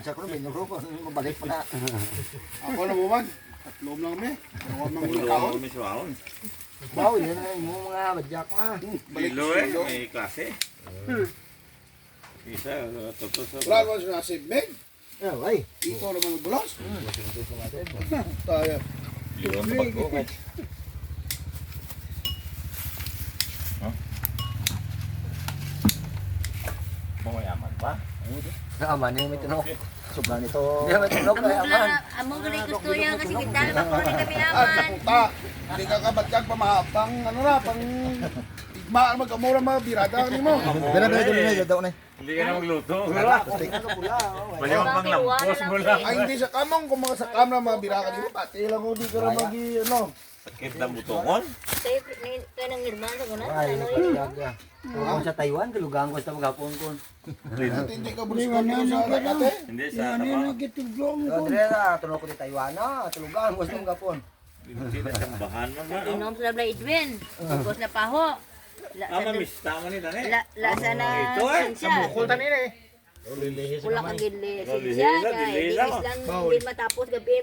Sa ko may nuro ko mabalik pa na. Ako na buwan. Tatlom lang kami. Ako mang kaon. May suwahon. Wow, yan na yung mga badyak na. Bilo eh, may klase. Isa, toto sa... Wala ko siya nasib, Meg. Ay. Ito naman ang bulas. Tayo. Mayaman pa? Aman yung may tinok. Sobrang ito. Hindi may tinok kay aman. Amo gali gusto yan kasi kita na ko ni kami Ah, aman. napunta. Hindi ka kabatyag pamahapang, ano na, pang... Igmaan magkamura mga birada ni mo. Dala na daw na. Hindi ka na magluto. Pula. Malimang pang lampos mo lang. Ay, hindi sa kamong, kung mga sa kamera mga birada ni mo, pati lang kung di ka na ano. Sakit na butongon. Kaya nang irman ko na. Ay, Ano yun? badyak. Kung sa Taiwan, kalugang ko sa maghapon ko. Hindi ka buliskon mo sa ate. Hindi sa tama. Dire na, tunok ko di Taiwan na. Kalugang ko sa maghapon. Hindi na sambahan mo na. Inom sa labla Edwin. Bukos na paho. Mamis, tama nila eh. Lasa na Ito eh, siya. tanina eh. Wala kang gilis. Lilihis Siya, na, kaya lilihis ilis na. lang din matapos gabi.